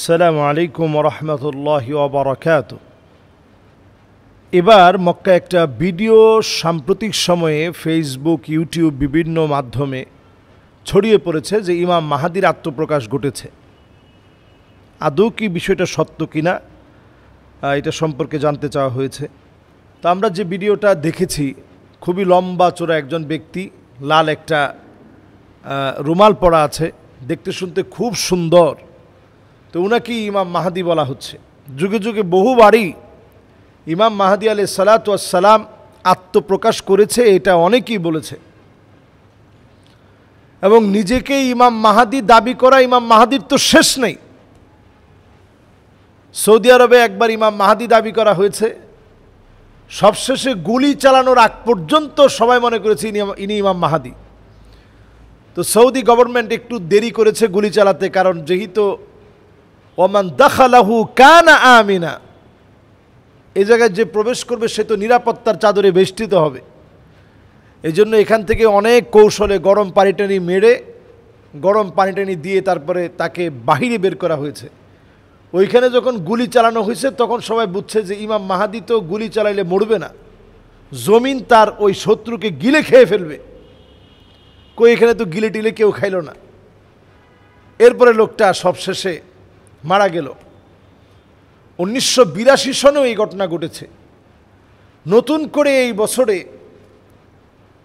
আসসালামু আলাইকুম রহমতুল্লাহি ওয়া বারাকাতুহু। এবার মক্কা একটা ভিডিও সাম্প্রতিক সময়ে ফেসবুক, ইউটিউব বিভিন্ন মাধ্যমে ছড়িয়ে পড়েছে যে ইমাম মাহাদির আত্মপ্রকাশ ঘটেছে। আদৌ কি বিষয়টা সত্য কিনা এটা সম্পর্কে জানতে চাওয়া হয়েছে। তো আমরা যে ভিডিওটা দেখেছি, খুবই লম্বা চোরা একজন ব্যক্তি, লাল একটা রুমাল পরা আছে, দেখতে শুনতে খুব সুন্দর। তো উনাকেই ইমাম মাহাদি বলা হচ্ছে। যুগে যুগে বহুবারই ইমাম মাহাদি আলাইহিস সালাতু ওয়াস সালাম আত্মপ্রকাশ করেছে, এটা অনেকেই বলেছে। এবং নিজেকে ইমাম মাহাদি দাবি করা, ইমাম মাহাদির তো শেষ নেই। সৌদি আরবে একবার ইমাম মাহাদি দাবি করা হয়েছে, সবশেষে গুলি চালানোর আগ পর্যন্ত সবাই মনে করেছে ইনি ইমাম মাহাদি। তো সৌদি গভর্নমেন্ট একটু দেরি করেছে গুলি চালাতে, কারণ যেহেতু ওমান দাখালাহু কানা আমিনা, এই জায়গায় যে প্রবেশ করবে সে তো নিরাপত্তার চাদরে বেষ্টিত হবে। এই জন্য এখান থেকে অনেক কৌশলে গরম পানিটানি মেরে, গরম পানিটানি দিয়ে তারপরে তাকে বাহিরে বের করা হয়েছে। ওইখানে যখন গুলি চালানো হয়েছে তখন সবাই বুঝছে যে ইমাম মাহাদি তো গুলি চালাইলে মরবে না, জমিন তার ওই শত্রুকে গিলে খেয়ে ফেলবে। কই এখানে তো গিলে টিলে কেউ খাইল না। এরপরে লোকটা সবশেষে মারা গেল। 1982 সনেও এই ঘটনা ঘটেছে। নতুন করে এই বছরে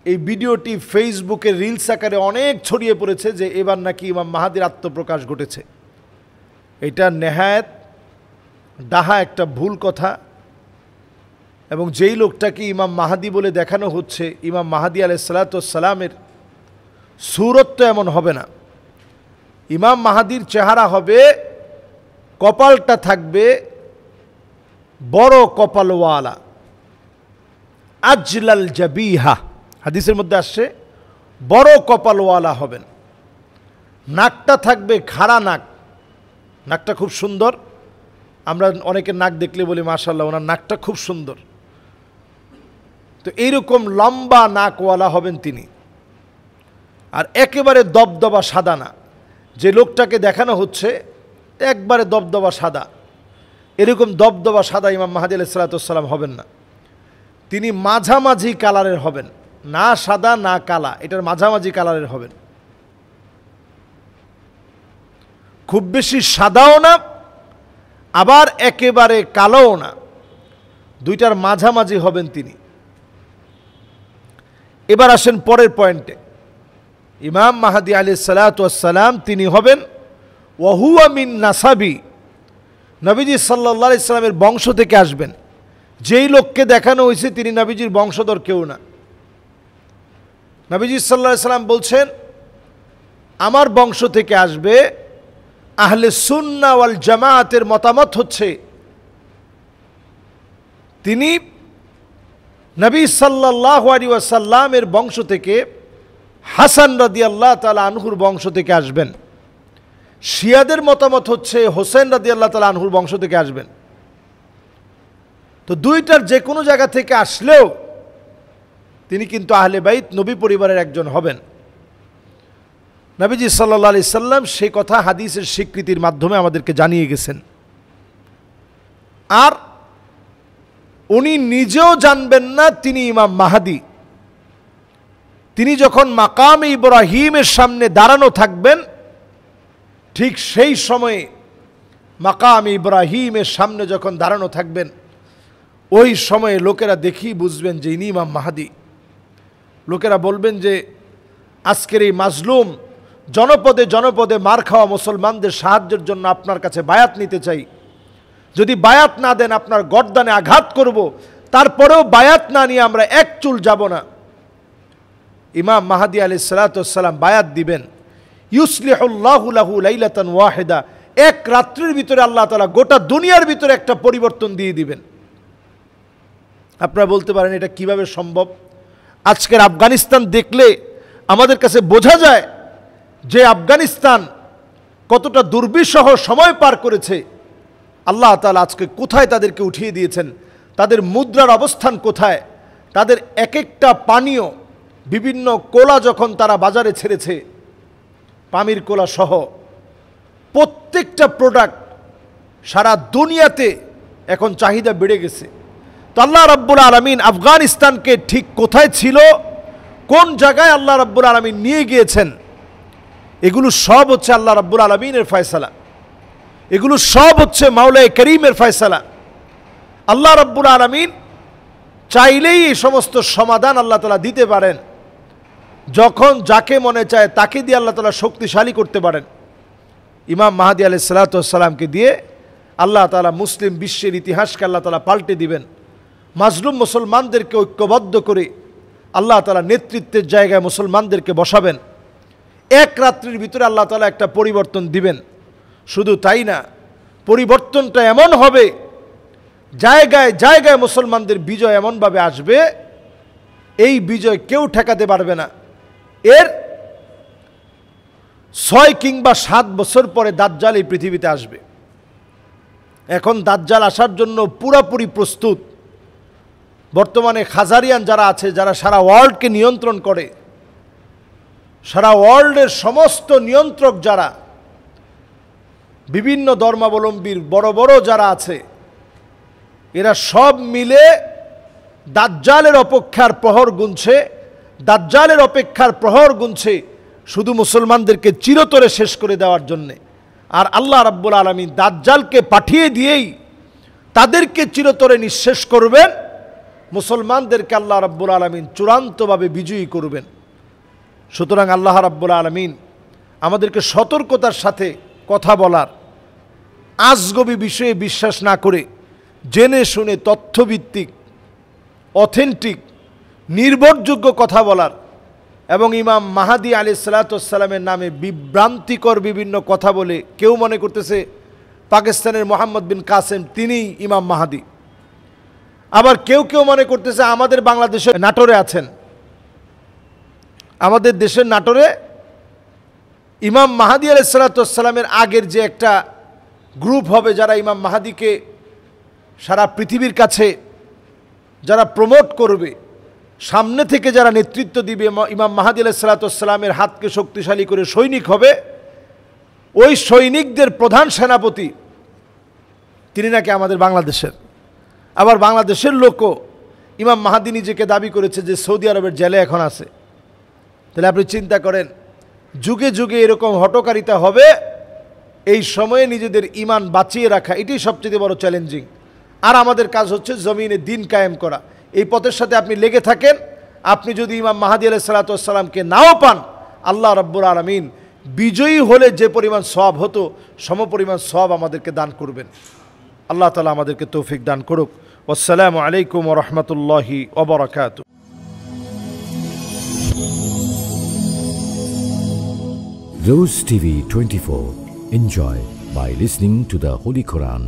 এই ভিডিওটি ফেসবুকে রিলস আকারে অনেক ছড়িয়ে পড়েছে যে এবার নাকি ইমাম মাহাদির আত্মপ্রকাশ ঘটেছে। এটা নেহায়েত ডাহা একটা ভুল কথা। এবং যেই লোকটাকে ইমাম মাহাদি বলে দেখানো হচ্ছে, ইমাম মাহাদি আলাইহিস সালাতু ওয়াস সালামের সূরত তো এমন হবে না। ইমাম মাহাদির চেহারা হবে, কপালটা থাকবে বড় কপালওয়ালা, আজলাল জাবিহা, হাদিসের মধ্যে আসছে বড় কপালওয়ালা হবেন। নাকটা থাকবে খাড়া নাক, নাকটা খুব সুন্দর। আমরা অনেকের নাক দেখলে বলি মাশাআল্লাহ, ওনার নাকটা খুব সুন্দর। তো এইরকম লম্বা নাকওয়ালা হবেন তিনি। আর একেবারে দবদবা সাদা না, যে লোকটাকে দেখানো হচ্ছে একবারে দবদবা সাদা, এরকম দবদবা সাদা ইমাম মাহাদি আলাইহিস সালাতু ওয়াস সালাম হবেন না। তিনি মাঝামাঝি কালারের হবেন, না সাদা না কালা, এটার মাঝামাঝি কালারের হবেন। খুব বেশি সাদাও না, আবার একেবারে কালোও না, দুইটার মাঝামাঝি হবেন তিনি। এবার আসেন পরের পয়েন্টে। ইমাম মাহাদি আলাইহিস সালাতু ওয়াস সালাম তিনি হবেন ওয়াহুয়া মিন নাসাবি, নবীজি সাল্লাল্লাহু আলাইহি সাল্লামের বংশ থেকে আসবেন। যেই লোককে দেখানো হয়েছে তিনি নবীজির বংশধর কেউ না। নবীজি সাল্লাল্লাহু আলাইহি সাল্লাম বলছেন আমার বংশ থেকে আসবে। আহলে সুন্নাহ ওয়াল জামাতের মতামত হচ্ছে তিনি নবী সাল্লাল্লাহু আলাইহি ওয়াসাল্লামের বংশ থেকে, হাসান রাদিয়াল্লাহু তাআলা আনহুর বংশ থেকে আসবেন। শিয়াদের মতামত হচ্ছে হোসেন রাদিয়াল্লাহু তাআলা আনহুর বংশ থেকে আসবেন। তো দুইটার যে কোনো জায়গা থেকে আসলেও তিনি কিন্তু আহলে বাইত, নবী পরিবারের একজন হবেন। নবীজি সাল্লাল্লাহু আলাইহি সাল্লাম সেই কথা হাদিসের স্বীকৃতির মাধ্যমে আমাদেরকে জানিয়ে গেছেন। আর উনি নিজেও জানবেন না তিনি ইমাম মাহাদি। তিনি যখন মাকাম ইব্রাহিমের সামনে দাঁড়ানো থাকবেন, ঠিক সেই সময়ে মাকাম ইব্রাহিমের সামনে যখন দাঁড়ানো থাকবেন, ওই সময়ে লোকেরা দেখেই বুঝবেন যে ইনি ইমাম মাহাদি। লোকেরা বলবেন যে আজকের এই মাজলুম জনপদে জনপদে মার খাওয়া মুসলমানদের সাহায্যের জন্য আপনার কাছে বায়াত নিতে চাই। যদি বায়াত না দেন আপনার গর্দানে আঘাত করব, তারপরেও বায়াত না নিয়ে আমরা এক চুল যাব না। ইমাম মাহাদি আলাইহিস সালাতু ওয়াস সালাম বায়াত দিবেন। ইউসলিহুল্লাহু লাহু লাইলাতান ওয়াহিদা, এক রাত্রির ভিতরে আল্লাহ তাআলা গোটা দুনিয়ার ভিতরে একটা পরিবর্তন দিয়ে দিবেন। আপনারা বলতে পারেন এটা কিভাবে সম্ভব? আজকের আফগানিস্তান দেখলে আমাদের কাছে বোঝা যায় যে আফগানিস্তান কতটা দুর্বিষহ সময় পার করেছে। আল্লাহ তাআলা আজকে কোথায় তাদেরকে উঠিয়ে দিয়েছেন, তাদের মুদ্রার অবস্থান কোথায়, তাদের এক একটা পানীয়, বিভিন্ন কোলা যখন তারা বাজারে ছেড়েছে, পামির কোলা সহ প্রত্যেকটা প্রোডাক্ট সারা দুনিয়াতে এখন চাহিদা বেড়ে গেছে। তো আল্লাহ রাব্বুল আলামিন আফগানিস্তানকে ঠিক কোথায় ছিল, কোন জায়গায় আল্লাহ রাব্বুল আলামিন নিয়ে গিয়েছেন, এগুলো সব হচ্ছে আল্লাহ রাব্বুল আলামিনের ফয়সালা, এগুলো সব হচ্ছে মাওলায়ে করিমের ফয়সালা। আল্লাহ রাব্বুল আলামিন চাইলেই এই সমস্ত সমাধান আল্লাহ তাআলা দিতে পারেন, যখন যাকে মনে চায় তাকে দিয়ে আল্লাহ তাআলা শক্তিশালী করতে পারেন। ইমাম মাহদী আলাইহিস সালাতু ওয়াস সালামকে দিয়ে আল্লাহ তাআলা মুসলিম বিশ্বের ইতিহাসকে আল্লাহ তাআলা পাল্টে দিবেন। মাজলুম মুসলমানদেরকে ঐক্যবদ্ধ করে আল্লাহ তাআলা নেতৃত্বের জায়গায় মুসলমানদেরকে বসাবেন। এক রাত্রির ভিতরে আল্লাহ তাআলা একটা পরিবর্তন দিবেন। শুধু তাই না, পরিবর্তনটা এমন হবে, জায়গায় জায়গায় মুসলমানদের বিজয় এমনভাবে আসবে, এই বিজয় কেউ ঠেকাতে পারবে না। এর 6 কিংবা 7 বছর পরে দাজ্জাল এই পৃথিবীতে আসবে। এখন দাজ্জাল আসার জন্য পুরোপুরি প্রস্তুত। বর্তমানে খাজারিয়ান যারা আছে, যারা সারা ওয়ার্ল্ডকে নিয়ন্ত্রণ করে, সারা ওয়ার্ল্ডের সমস্ত নিয়ন্ত্রক যারা, বিভিন্ন ধর্মাবলম্বীর বড় বড় যারা আছে, এরা সব মিলে দাজ্জালের অপেক্ষার প্রহর গুনছে, দাজ্জালের অপেক্ষার প্রহর গুনছে শুধু মুসলমানদেরকে চিরতরে শেষ করে দেওয়ার জন্যে। আর আল্লাহ রাব্বুল আলামিন দাজ্জালকে পাঠিয়ে দিয়েই তাদেরকে চিরতরে নিঃশেষ করবেন, মুসলমানদেরকে আল্লাহ রাব্বুল আলামিন চূড়ান্তভাবে বিজয়ী করবেন। সুতরাং আল্লাহ রাব্বুল আলামিন আমাদেরকে সতর্কতার সাথে কথা বলার, আজগবি বিষয়ে বিশ্বাস না করে জেনে শুনে তথ্যভিত্তিক, অথেন্টিক, নির্ভরযোগ্য কথা বলার, এবং ইমাম মাহদী আলাইহিস সালাতু ওয়াস সালামের নামে বিভ্রান্তিকর বিভিন্ন কথা বলে কেউ মনে করতেছে পাকিস্তানের মোহাম্মদ বিন কাসেম তিনিই ইমাম মাহদী, আবার কেউ কেউ মনে করতেছে আমাদের বাংলাদেশে নাটোরে আছেন, আমাদের দেশের নাটোরে ইমাম মাহদী আলাইহিস সালাতু ওয়াস সালামের আগের যে একটা গ্রুপ হবে, যারা ইমাম মাহদীকে সারা পৃথিবীর কাছে যারা প্রমোট করবে, সামনে থেকে যারা নেতৃত্ব দিবে, ইমাম মাহদী আলাইহিস সালাতু ওয়াস সালামের হাতকে শক্তিশালী করে সৈনিক হবে, ওই সৈনিকদের প্রধান সেনাপতি তিনি নাকি আমাদের বাংলাদেশের। আবার বাংলাদেশের লোকও ইমাম মাহদী নিজেকে দাবি করেছে যে সৌদি আরবের জেলে এখন আছে। তাহলে আপনি চিন্তা করেন, যুগে যুগে এরকম হটকারিতা হবে, এই সময়ে নিজেদের ঈমান বাঁচিয়ে রাখা এটাই সবচেয়ে বড় চ্যালেঞ্জিং। আর আমাদের কাজ হচ্ছে জমিনে দিন কায়েম করা। এই পথের সাথে আপনি লেগে থাকেন। আপনি যদি ইমাম মাহদী আলাইহিস সালাতু ওয়াস সালামকে নাও পান, আল্লাহ রাব্বুল আলামিন বিজয়ী হলে যে পরিমাণ সওয়াব হতো সমপরিমাণ সওয়াব আমাদেরকে দান করবেন। আল্লাহ তাআলা আমাদেরকে তৌফিক দান করুক। আসসালামু আলাইকুম ওয়া রাহমাতুল্লাহি ওয়া বারাকাতুহু। Rose TV 24. Enjoy by listening to the Holy Quran.